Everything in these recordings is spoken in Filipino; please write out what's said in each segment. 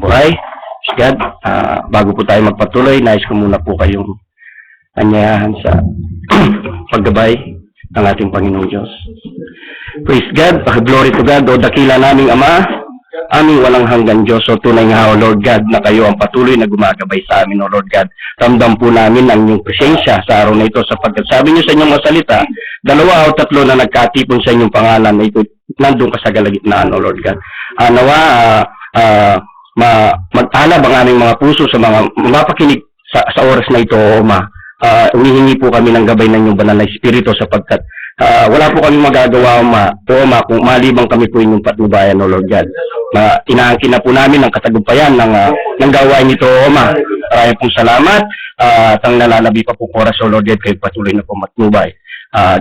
buhay. God, bago po tayo magpatuloy, nais ko muna po kayong anyayahan sa paggabay ng ating Panginoong Diyos. Praise God, glory to God, o dakila naming Ama, aming walang hanggan Diyos, o tunay nga, O Lord God, na kayo ang patuloy na gumagabay sa amin, O Lord God. Ramdam po namin ang inyong presensya sa araw na ito, sapagkat sabi niyo sa inyong mga salita, 2 o 3 na nagkatipon sa inyong pangalan, na ito nandun ka sa kalagitnaan, O Lord God. Mag-alab ang aming mga puso sa mga mapakinig sa oras na ito, O Ma. Humihingi po kami ng gabay ng inyong banal na Espiritu, sapagkat wala po kami magagawa, O Ma, kung malibang kami po inyong patnubayan, O Lord God. Inaangkin na po namin ang katagumpayan ng gawain nito, O Ma. Maraming pong salamat, at ang nalalabi pa po oras, O Lord God, kayo patuloy na po matnubay.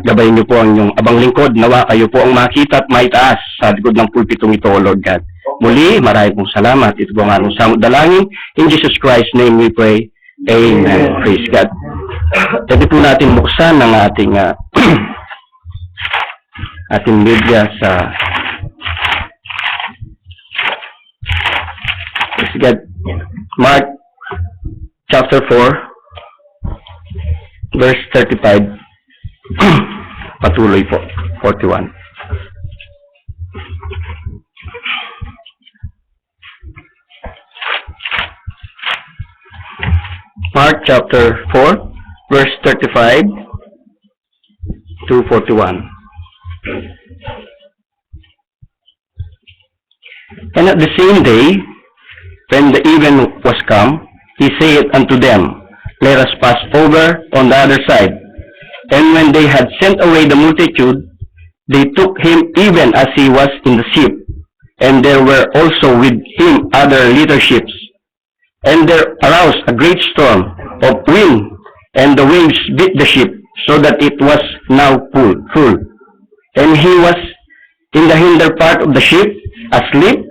Gabayin niyo po ang inyong abang lingkod, nawa kayo po ang makita at maitaas sa likod ng pulpitong ito, O Lord God. Muli, maraming pong salamat. Ito po ang anong samot dalangin. In Jesus Christ's name we pray. Amen. Praise God. Pwede po natin buksan ng ating ating Biblia sa praise God. Mark chapter 4 verse 35 patuloy po 41. Mark chapter 4 verse 35 to 41. And at the same day, when the even was come, he said unto them, Let us pass over on the other side. And when they had sent away the multitude, they took him even as he was in the ship. And there were also with him other little ships. And there arose a great storm of wind, and the waves beat the ship, so that it was now full. And he was in the hinder part of the ship, asleep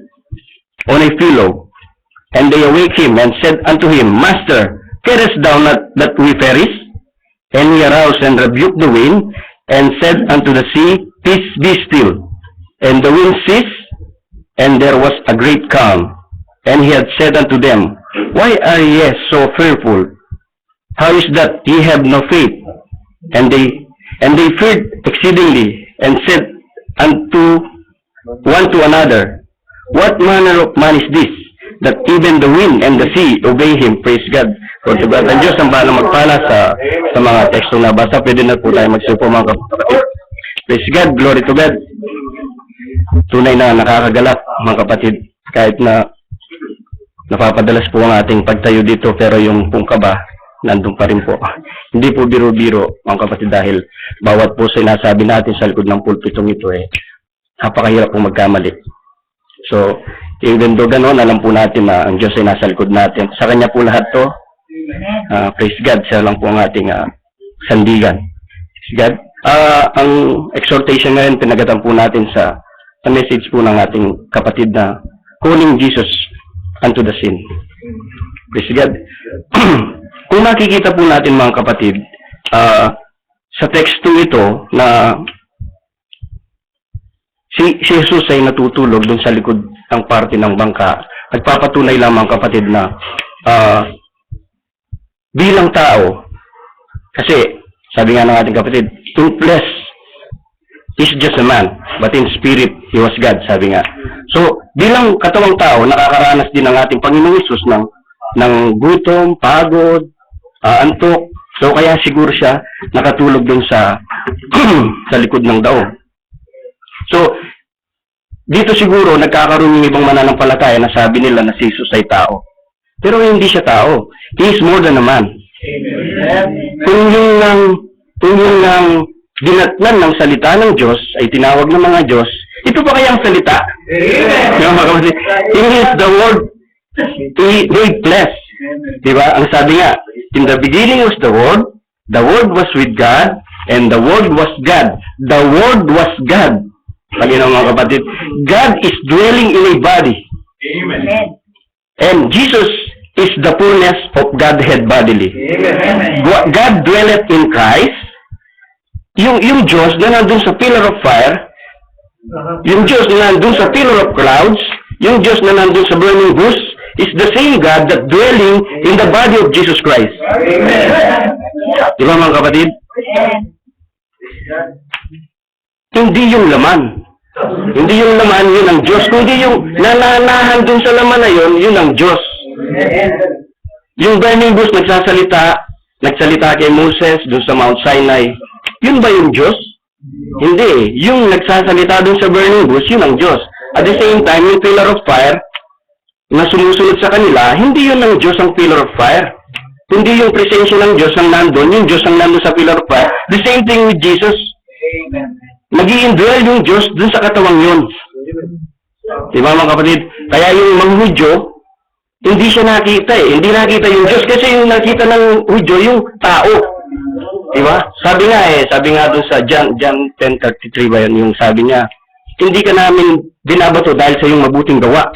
on a pillow. And they awake him, and said unto him, Master, carest thou not that we perish? And he arose and rebuked the wind, and said unto the sea, Peace, be still. And the wind ceased, and there was a great calm. And he had said unto them, Why are ye so fearful? How is that ye have no faith? And they feared exceedingly, and said unto one to another, What manner of man is this, that even the wind and the sea obey him? Praise God. For to God, ang Diyos ang bahala magpala sa mga tekstong nabasa. Pwede na po tayo magsupo, mga kapatid. Praise God, glory to God. Tunay na nakakagalak, mga kapatid, kahit na napapadalas po ang ating pagtayo dito, pero yung pong kaba, nandun pa rin po. Hindi po biro-biro, mga kapatid, dahil bawat po sinasabi natin sa likod ng pulpitong ito, napakahirap po magkamali. So, even though gano'n, alam po natin na ang Diyos ay nasa likod natin. Sa Kanya po lahat to. Praise God, siya lang po ang ating sandigan. Praise God. Ang exhortation ngayon, pinagatan po natin sa message po ng ating kapatid na calling Jesus unto the sin. Praise God. Kung makikita po natin, mga kapatid, sa teksto ito na si Jesus ay natutulog dun sa likod ng parte ng bangka, nagpapatunay lamang, kapatid, na bilang tao, kasi sabi nga ng ating kapatid, in flesh is just a man, but in spirit he was God, sabi nga. So, bilang katawang tao, nakakaranas din ng ating Panginoong Hesus ng gutom, pagod, antok. So, kaya siguro siya nakatulog dun sa sa likod ng daong. So, dito siguro nagkakaroon yung ibang mananampalataya na sabi nila na si Jesus ay tao. Pero hindi siya tao. He is more than a man. Kung yung dinatnan ng salita ng Diyos ay tinawag ng mga Diyos, ito pa kayang salita? Amen. He is the Word, He made flesh. Diba? Ang sabi nga, in the beginning was the Word was with God, and the Word was God. The Word was God. Malinaw, mga kapatid. God is dwelling in a body. Amen. And Jesus is the fullness of Godhead bodily. Amen. God dwelleth in Christ. Yung Diyos na nandun sa pillar of fire, yung Diyos na nandun sa pillar of clouds, yung Diyos na nandun sa burning bush, is the same God that dwelling in the body of Jesus Christ. Di ba mga kapatid? Hindi yung laman. Hindi yung laman, yun ang Diyos. Kundi yung nananahan dun sa laman na yun ang Diyos. Yung burning bush nagsalita kay Moses dun sa Mount Sinai. Yun ba yung Diyos? Hindi. Yung nagsasalita dun sa burning bush, yun ang Diyos. At the same time, yung pillar of fire na sumusunod sa kanila, hindi yun ang Diyos ang pillar of fire. Hindi yung presensya ng Diyos ang nandun, yung Diyos ang nandun sa pillar of fire. The same thing with Jesus. Nag-i-indwell yung Diyos dun sa katawang yun. Diba mga kapatid? Kaya yung mga Hudyo, hindi siya nakita eh. Hindi nakita yung Diyos kasi yung nakita ng Hudyo, yung tao. Diba? Sabi nga dun sa John 10:33 ba yun, yung sabi niya, hindi ka namin binabato dahil sa iyong mabuting gawa.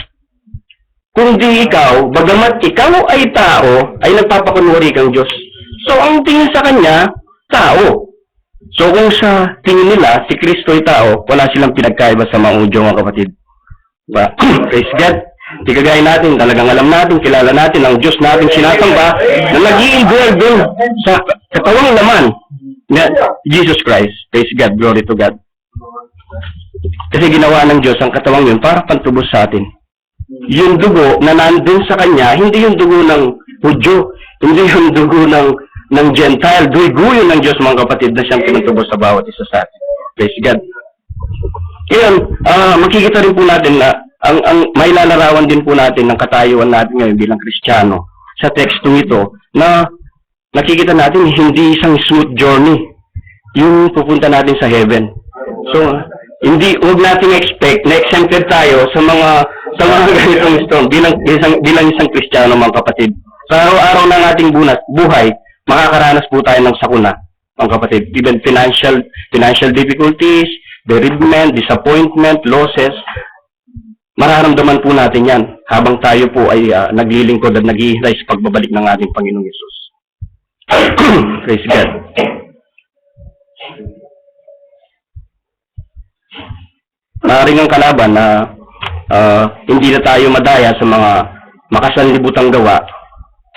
Kundi ikaw, bagamat ikaw ay tao, ay nagpapakunwari kang Diyos. So, ang tingin sa kanya, tao. So, kung sa tingin nila, si Kristo ay tao, wala silang pinagkaiba sa mga Hudyo, mga kapatid. Diba? Praise God. Di kagaya natin, talagang alam natin, kilala natin ang Diyos natin sinasamba na nag-i-indwell dun sa katawang laman na Jesus Christ. Praise God. Glory to God. Kasi ginawa ng Diyos ang katawang yun para pantubos sa atin. Yung dugo na nandun sa kanya, hindi yung dugo ng Hudyo, hindi yung dugo ng Gentile, dugo yun ng Diyos mga kapatid na siyang pinatubos sa bawat isa sa atin. Praise God. Kaya, makikita rin po natin na ang may lalarawan din po natin ng katayuan natin ngayon bilang Kristiyano sa tekstong ito na nakikita natin hindi isang smooth journey yung pupunta natin sa heaven. So, huwag nating expect na exempted tayo sa mga ganitong storm bilang isang Kristiyano mga kapatid. Sa araw-araw ng ating buhay, makakaranas po tayo ng sakuna mga kapatid. Even financial difficulties, bereavement, disappointment, losses, mararamdaman po natin yan habang tayo po ay naglilingkod at naghihintay sa pagbabalik ng ating Panginoong Yesus. Praise God. Maaaring ang kalaban na hindi na tayo madaya sa mga makasanlibutang gawa,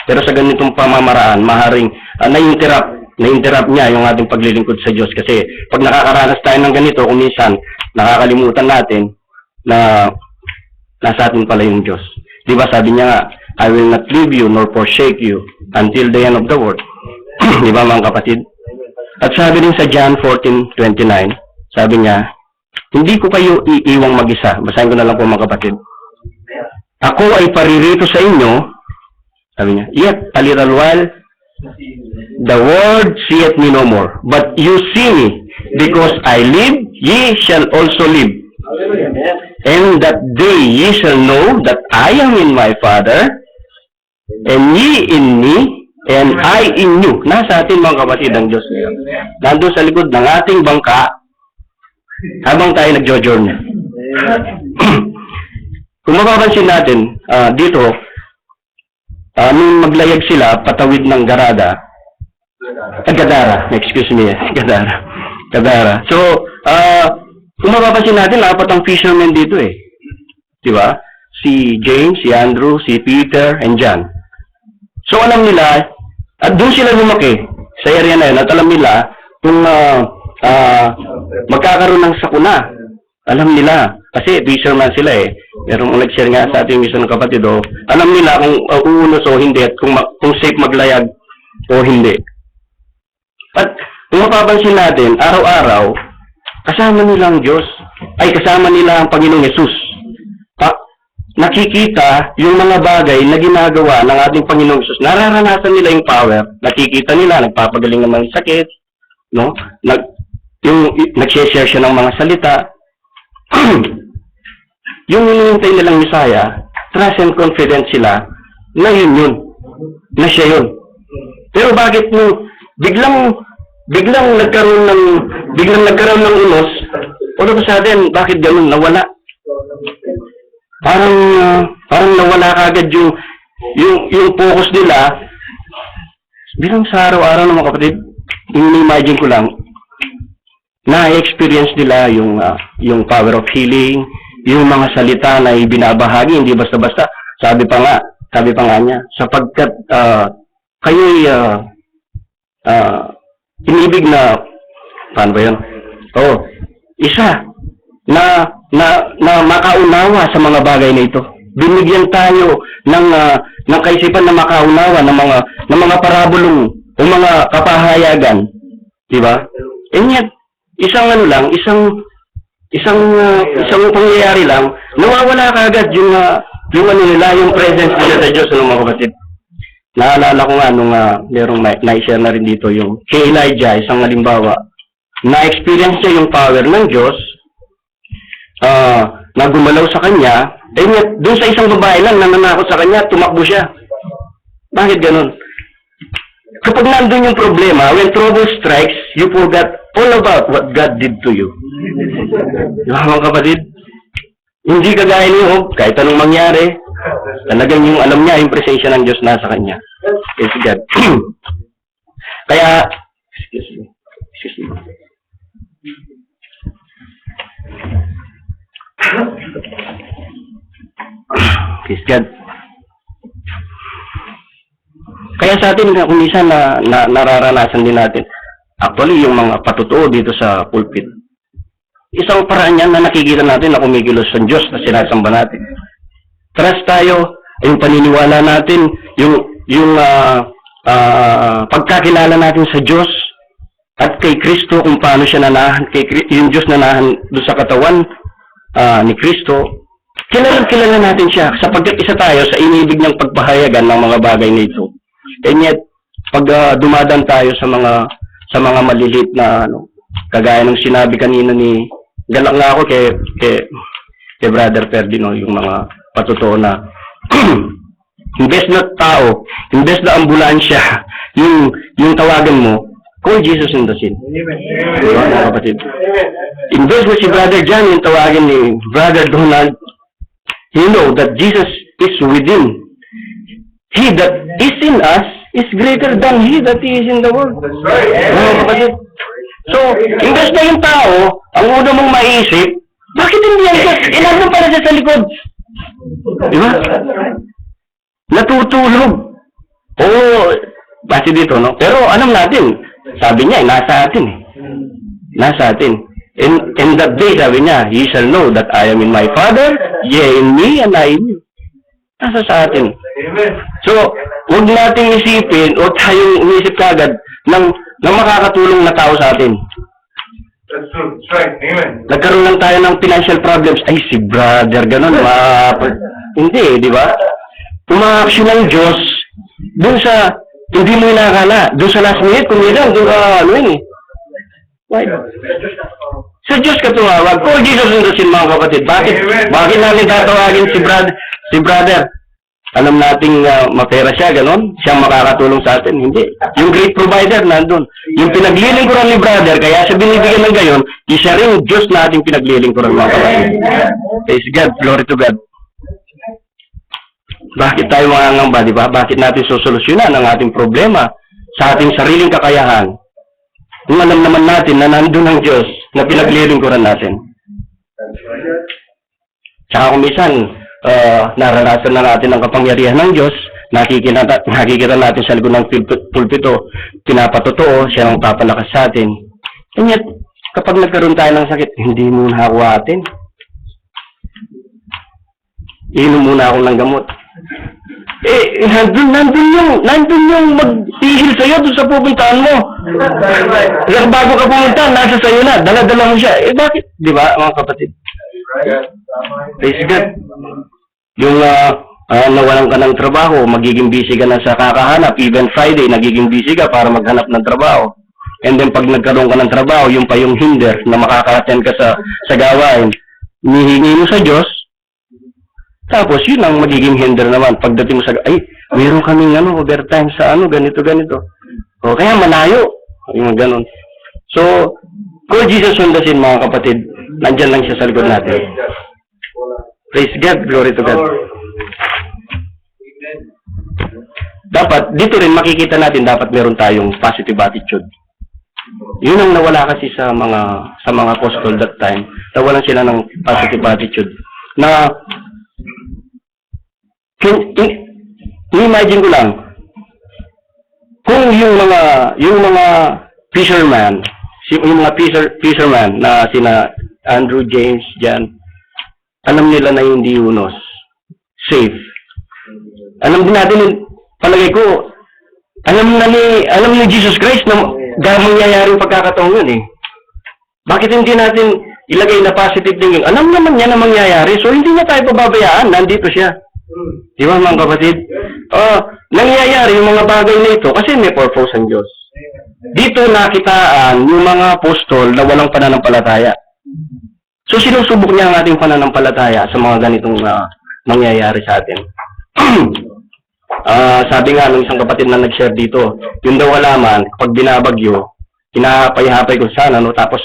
pero sa ganitong pamamaraan, maaaring na-interrupt niya yung ating paglilingkod sa Diyos. Kasi pag nakakaranas tayo ng ganito, kung minsan nakakalimutan natin na nasa atin pala yung Diyos. Di ba sabi niya nga, I will not leave you nor forsake you until the end of the world. Di ba mga kapatid? At sabi din sa John 14:29, sabi niya, hindi ko kayo iiwang mag-isa. Basahin ko na lang po mga kapatid. Ako ay paririto sa inyo, sabi niya, yet a little while, the world seeth me no more. But you see me, because I live, ye shall also live. And that day ye shall know that I am in my Father, and ye in me, and I in you. Nasa atin mga kapatid ang Diyos ngayon. Nandun sa likod ng ating bangka, habang tayo nagjo-journey. Kung mapapansin natin, dito, nung maglayag sila, patawid ng Gadara. So, kung mapapansin natin, apat ang fishermen dito eh. Diba? Si James, si Andrew, si Peter, and John. So, alam nila, at doon sila lumaki sa area na yun, at alam nila, kung magkakaroon ng sakuna. Alam nila. Kasi fisherman sila eh. Merong nag-share nga sa ating mission ng kapatid. Alam nila kung uunos o hindi at kung safe maglayag o hindi. At kung mapapansin natin, araw-araw, kasama nila ang Diyos. Ay, kasama nila ang Panginoong Yesus. Nakikita yung mga bagay na ginagawa ng ating Panginoong Yesus. Nararanasan nila yung power. Nakikita nila, nagpapagaling ng mga sakit. No? Nag-share siya ng mga salita. Yung hinihintay nilang Messiah, trust and confident sila na yun. Na siya yun. Pero bakit biglang nagkaroon ng unos, all of a sudden, bakit ganun? Nawala. Parang nawala kagad yung focus nila. Bilang sa araw-araw ng mga kapatid, imagine ko lang, na-experience nila yung power of healing, yung mga salita na ibinabahagi, hindi basta-basta. Sabi pa nga, Sabi pa nga niya, sapagkat kayo'y inibig na, paano ba yun? Isa, na makaunawa sa mga bagay na ito. Binigyan tayo ng kaisipan na makaunawa ng mga parabolong o mga kapahayagan. Di ba? And yet, isang pangyayari lang, nawawala kaagad yung presence nila sa Diyos, mga kapatid. Naalala ko nga nung merong na-share na rin dito yung kay Elijah, isang halimbawa, na-experience niya yung power ng Diyos, na gumalaw sa kanya, and doon sa isang babae lang na nanakot sa kanya, tumakbo siya. Bakit ganun? Kapag nandun yung problema, when trouble strikes, you forgot all about what God did to you. Mga kapatid, hindi kagaya niyo, kahit anong mangyari, talagang yung alam niya, yung presensya ng Diyos nasa kanya. Yes, God. Kaya, excuse me. Yes, God. Kaya sa atin, kung minsan nararanasan din natin, actually, yung mga patutuo dito sa pulpit, isang paraan yan na nakikita natin na kumikilos sa Diyos na sinasamba natin. Trust tayo, yung paniniwala natin, yung pagkakilala natin sa Diyos at kay Kristo kung paano siya nanahan, yung Diyos nanahan doon sa katawan ni Kristo, kilala natin siya sapagkat isa tayo sa inibig niyang pagpahayagan ng mga bagay na ito. And yet, pag dumadaan tayo sa mga maliliit na kagaya ng sinabi kanina ni galak nga ako kay Brother Ferdinand, yung mga patutuo na imbes na tao, imbes na ambulansya, yung tawagan mo, call Jesus in the scene. Diba, mga kapatid? Imbes na si Brother John, yung tawagan ni Brother Donald, you know that Jesus is within. He that is in us is greater than he that is in the world. That's right. Mga kapatid. So, imbes na yung tao, ang una mong maiisip, bakit hindi yan Diyos? Nandun pala siya sa likod. Diba? Natutulog. Base dito, no? Pero alam natin, sabi niya, nasa atin. Nasa atin. In that day, sabi niya, ye shall know that I am in my Father, ye in me, and I in you. Nasa sa atin. So, huwag nating isipin o tayong umisip kagad ng makakatulong na tao sa atin. That's true. That's right. Amen. Nagkaroon lang tayo ng financial problems. Ay, si brother, ganun. Hindi, di ba? Umaaksyon ng Diyos dun sa, hindi mo inakala, dun sa last minute, kumilang, dun Right? Sa Diyos ka tumawag. Call Jesus in the scene, mga kapatid. Bakit namin tatawagin si brother? Alam nating mapera siya, gano'n? Siya makakatulong sa atin. Hindi. Yung great provider, nandun. Yung pinaglilingkuran ni brother, kaya siya binibigyan ng gayon, isa rin Diyos na ating pinaglilingkuran, mga kapatid. Praise God. Glory to God. Bakit tayo mangangamba, di ba? Bakit natin sosolusyonan ang ating problema sa ating sariling kakayahan? Kung alam naman natin na nandun ang Diyos na pinaglilingkuran natin. Tsaka kung minsan, naranasan na natin ang kapangyarihan ng Diyos, nakikita natin sa likod ng pulpito, pinapatotoo, siya ang papalakas sa atin. And yet, kapag nagkaroon tayo ng sakit, hindi muna ako atin. Inom muna ako ng gamot. Nandun yung mag-ihil sa'yo doon sa pupuntahan mo. Bago ka pumunta, nasa sa'yo na, dala-dala mo siya. Bakit? Di ba, mga kapatid? Praise God. Yung nawalan ka ng trabaho, magiging busy ka na sa kakahanap. Even Friday, nagiging busy ka para maghanap ng trabaho. And then pag nagkaroon ka ng trabaho, yung pa yung hinder na makaka-attend ka sa gawain, hinihingi mo sa Diyos. Tapos yun ang magiging hinder naman. Pagdating mo sa, mayroon kaming overtime sa ganito. O kaya malayo. Yung ganun. So, call Jesus on the scene, mga kapatid. Nandyan lang siya sa likod natin. Praise God. Glory to God. Dapat, dito rin makikita natin, dapat meron tayong positive attitude. Yun ang nawala kasi sa mga apostol that time. Nawalan sila ng positive attitude. Na, imagine ko lang, kung yung mga fisherman, yung mga fisherman na sina Andrew James diyan, alam nila na hindi Yunus safe. Alam din natin, palagay ko, alam ni Jesus Christ na mangyayari yung pagkakataon yun eh. Bakit hindi natin ilagay na positive thinking? Alam naman niya na mangyayari, so hindi niya tayo pababayaan, nandito siya. Di ba mga kapatid? Nangyayari yung mga bagay na ito kasi may purpose ang Diyos. Dito nakitaan yung mga apostol na walang pananampalataya. So sinusubok niya ang ating pananampalataya sa mga ganitong nangyayari sa atin. Sabi nga ng isang kapatid na nag-share dito, yun daw halaman, kapag binabagyo, hinahapay-hapay ko sana, no? Tapos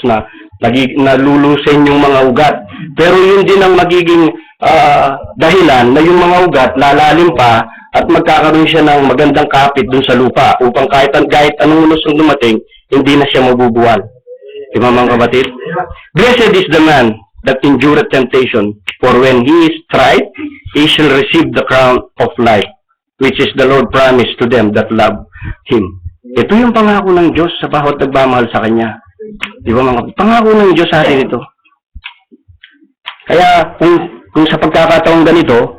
nalulusin yung mga ugat. Pero yun din ang magiging dahilan na yung mga ugat lalalim pa at magkakaroon siya ng magandang kapit dun sa lupa upang kahit anong lusong dumating, hindi na siya mabubuwal. Di ba mga kapatid? Blessed is the man that endureth temptation, for when he is tried, he shall receive the crown of life, which is the Lord promised to them that love Him. Ito yung pangako ng Diyos sa bawat nagmamahal sa Kanya. Di ba mga kapatid? Pangako ng Diyos sa atin ito. Kaya kung sa pagkakataong ganito,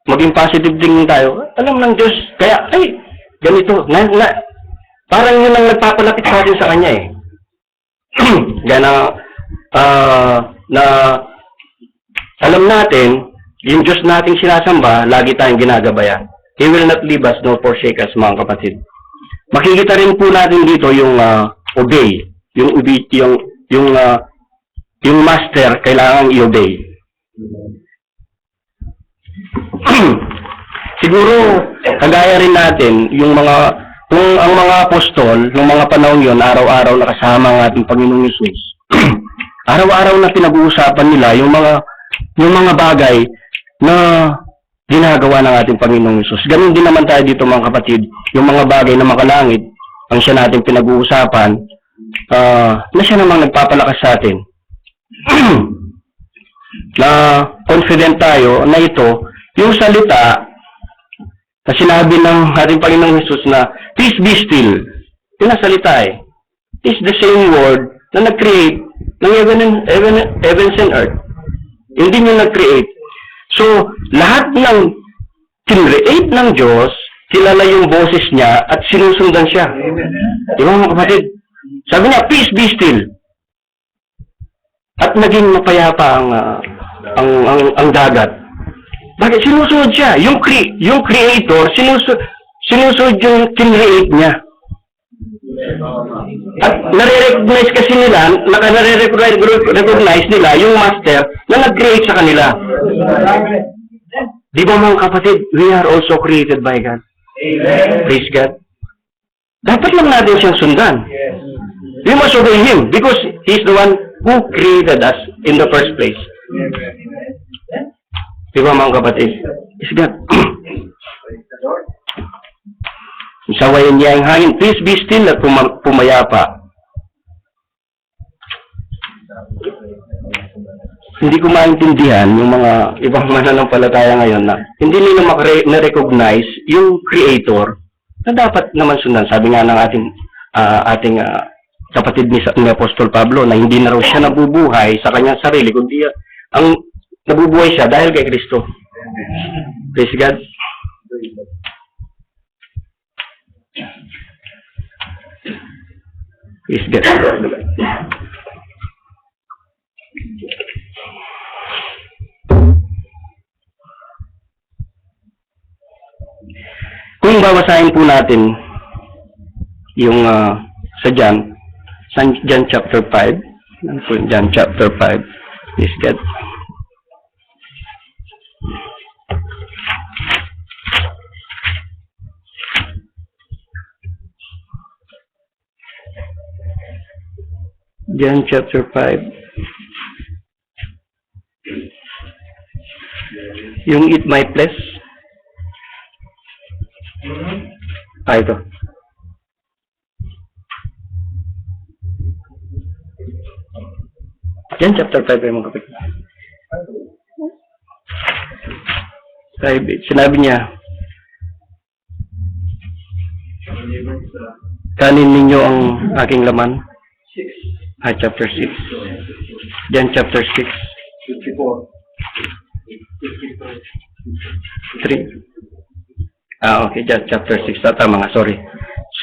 maging positive thinking tayo, alam ng Diyos, kaya, ganito, parang yun ang nagpapalapit sa atin sa Kanya eh. Gana, na alam natin, yung Diyos nating sinasamba, lagi tayong ginagabayan. He will not leave us nor forsake us, mga kapatid. Makikita rin po natin dito yung obey, yung master kailangan i-obey. Siguro kagaya rin natin kung ang mga apostol ng mga panahon yon araw-araw nakasama ang ating Panginoong Hesus. Araw-araw na pinag-uusapan nila yung mga bagay na ginagawa ng ating Panginoong Hesus. Ganun din naman tayo dito mga kapatid, yung mga bagay na makalangit ang siya natin pinag-uusapan, na siya namang nagpapalakas sa atin. Na confident tayo na ito, yung salita na sinabi ng ating Panginoong Hesus na, peace be still. Yun ang salita eh. It's the same word na nag-create ng heavens and earth. Hindi nyo nag-create. So, lahat ng kinreate ng Diyos, kilala yung boses niya at sinusundan siya. Di ba mga kapatid? Sabi niya, peace be still. At naging mapayapa ang dagat. Bakit? Sinusunod siya. Yung creator, sinusunod yung kinreate niya. At nare-recognize kasi nila, nare-recognize nila yung master na nag-create sa kanila. Di ba mga kapatid, we are also created by God. Amen. Praise God. Dapat lang natin siyang sundan. We must obey Him because He's the one who created us in the first place. Di ba mga kapatid? Praise God. Sawayin niya ang hangin, peace be still at pumayapa. Hindi ko maintindihan yung mga ibang mananampalataya ngayon na hindi nila na-recognize yung creator na dapat naman sundan. Sabi nga ng ating kapatid ni Apostol Pablo na hindi na raw siya nabubuhay sa kanyang sarili, kundi ang nabubuhay siya dahil kay Kristo. Praise God. Praise God. Kung babasahin po natin yung sa John chapter 5, John chapter 5, praise God. John chapter 5. Yung eat my flesh. Ito. John chapter 5 ay mga kapatid. Sinabi niya, Kanin ninyo ang aking laman. Chapter 6. John chapter 6. 3. Okay, John chapter 6. Tama nga, sorry.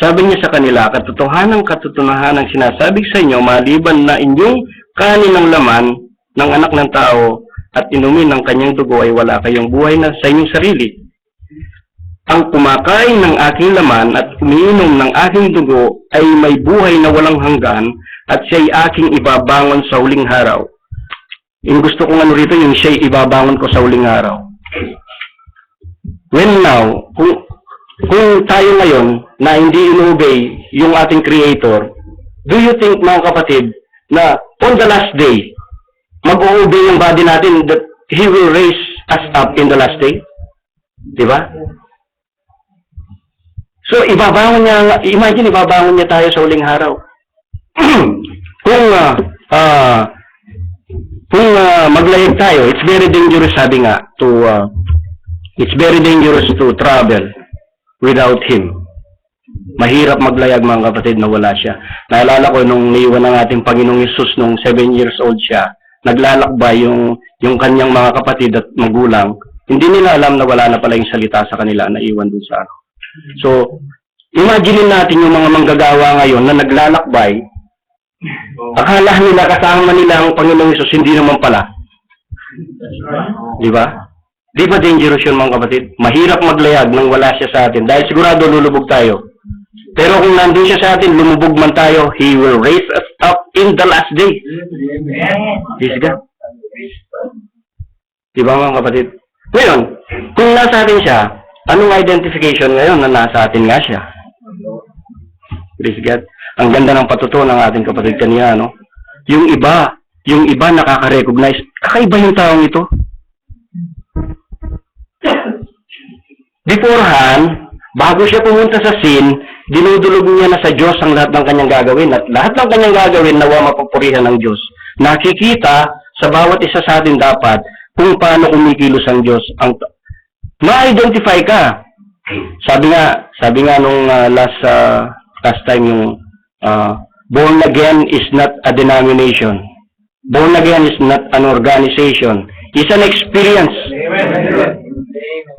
Sabi niya sa kanila, katotohanan sinasabi sa inyo, maliban na inyong kanin ng laman ng anak ng tao at inumin ng kanyang dugo ay wala kayong buhay na sa inyong sarili. Ang kumakain ng aking laman at umiinom ng aking dugo ay may buhay na walang hanggan at siya'y aking ibabangon sa huling araw. Yung gusto kong ano rito, yung siya'y ibabangon ko sa huling araw. When now, kung tayo ngayon na hindi inobey yung ating Creator, do you think mga kapatid na on the last day, mag-o-obey yung body natin that He will raise us up in the last day? Diba? So, ibabangon niya, imagine, ibabangon niya tayo sa huling araw. kung maglayag tayo, it's very dangerous, sabi nga, it's very dangerous to travel without Him. Mahirap maglayag, mga kapatid, na wala siya. Naalala ko nung niiwan ng ating Panginoong Hesus nung 7 years old siya, naglalakbay yung kanyang mga kapatid at magulang, hindi nila alam na wala na pala yung salita sa kanila na iwan dun sa ano. So, imagine natin yung mga manggagawa ngayon na naglalakbay, akala nila kasama nila ang Panginoong Hesus, hindi naman pala. Di ba? Di ba dangerous yun, mga kapatid? Mahirap maglayag nang wala siya sa atin dahil sigurado lulubog tayo. Pero kung nandun siya sa atin, lumubog man tayo, He will raise us up in the last day. Praise God. Di ba, mga kapatid? Ngayon, kung nasa atin siya, anong identification ngayon na nasa atin nga siya? Praise God. Ang ganda ng patutuo ng ating kapatid kanina, no? Yung iba nakaka-recognize, kakaiba yung taong ito. Beforehand, bago siya pumunta sa sin, dinudulog niya na sa Diyos ang lahat ng kanyang gagawin. At lahat ng kanyang gagawin nawa mapupurihan ng Diyos. Nakikita sa bawat isa sa atin dapat kung paano kumikilos ang Diyos. Ma-identify ka. Sabi nga nung last time yung born again is not a denomination. Born again is not an organization. It's an experience.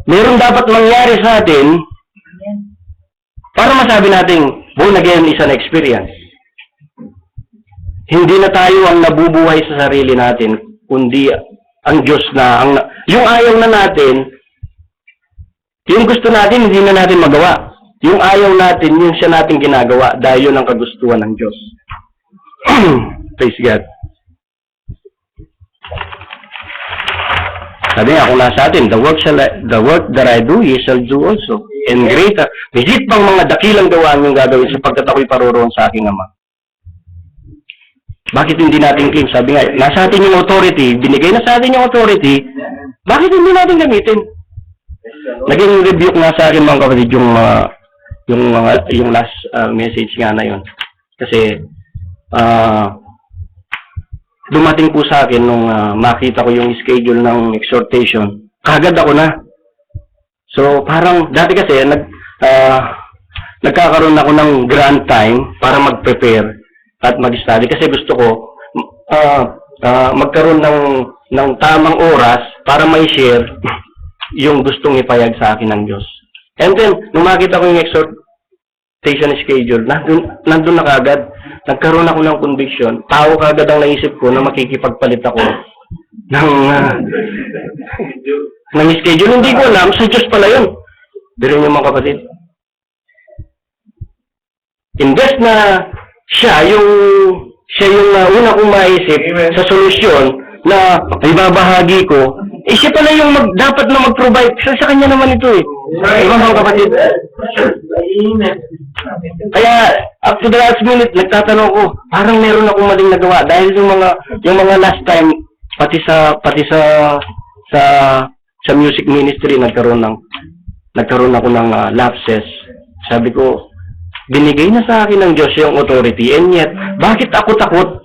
Meron dapat mangyari sa atin para masabi natin, born again is an experience. Hindi na tayo ang nabubuhay sa sarili natin, kundi ang Diyos na, yung ayaw na natin, yung gusto natin, hindi na natin magawa. Yung ayaw natin, yung siya natin ginagawa, dahil yun ang kagustuhan ng Diyos. Praise God. Sabi nga, kung nasa atin, the work that I do, ye shall do also. And greater, higit pang mga dakilang gawain yung gagawin sapagkat ako'y paroroon sa aking Ama. Bakit hindi natin claim? Sabi nga, nasa atin yung authority, binigay na sa atin yung authority, bakit hindi natin gamitin? Naging rebuke nga sa akin, mga kapatid, yung last message nga na yun. Kasi, dumating po sa akin nung makita ko yung schedule ng exhortation. Kagad ako na. So, parang, dati kasi, nagkakaroon ako ng grand time para mag-prepare at mag-study. Kasi gusto ko, magkaroon ng tamang oras para may share yung gustong ipayag sa akin ng Diyos. And then, nung makita ko yung exhortation schedule, nandun na kagad. Nagkaroon ako ng conviction. Tao kagad ang naisip ko na makikipagpalit ako ng schedule. Hindi ko alam, sa Diyos pala yun. Pero yung mga kapatid. Imbes na siya yung una kong maisip sa solusyon na ibabahagi ko, siya pala yung dapat na mag-provide. Sa kanya naman ito eh. Diba mga kapatid? Kaya, up to the last minute, nagtatanong ko, parang meron akong maling nagawa. Dahil yung mga last time, pati sa music ministry, nagkaroon ako ng lapses. Sabi ko, binigay na sa akin ng Diyos yung authority, and yet, bakit ako takot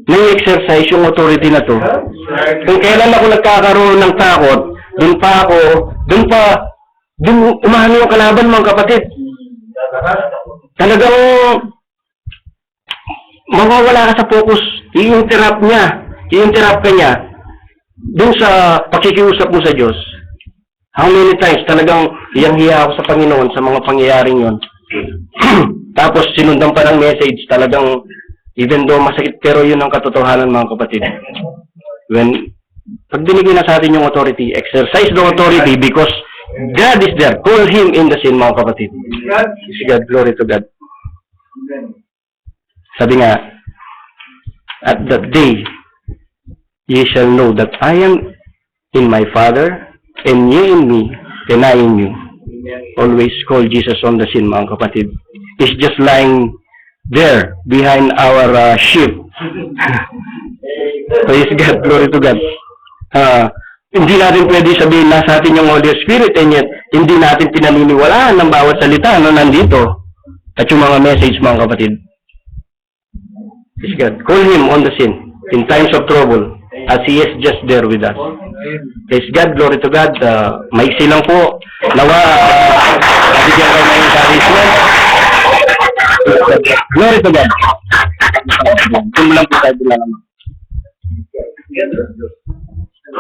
na exercise yung authority na to? Kung kailan ako nagkakaroon ng takot, dun umahano yung kalaban, mga kapatid. Talagang mawawala ka sa focus. I-interrupt ka niya dun sa pakikiusap mo sa Diyos. How many times talagang hiyang-hiya ako sa Panginoon sa mga pangyayaring yon. Tapos sinundan pa ng message, talagang even though masakit, pero yun ang katotohanan mga kapatid. Pag binigyan na sa atin yung authority, exercise the authority because God is there. Call Him in the sin mga kapatid. Is God, glory to God. Sabi nga, at that day, ye shall know that I am in my Father, and ye in me, and I in you. Always call Jesus on the scene, mga kapatid. He's just lying there, behind our ship. Praise God, glory to God. Hindi natin pwede sabihin nasa atin yung Holy Spirit, and yet, hindi natin pinaniniwalaan ng bawat salita na nandito. At yung mga message, mga kapatid. Praise God. Call Him on the scene in times of trouble as He is just there with us. Praise God, glory to God. Maiksi lang po. Nawa, bigyan kayo ng encouragement. Glory to God. Kung lang po tayo lang naman.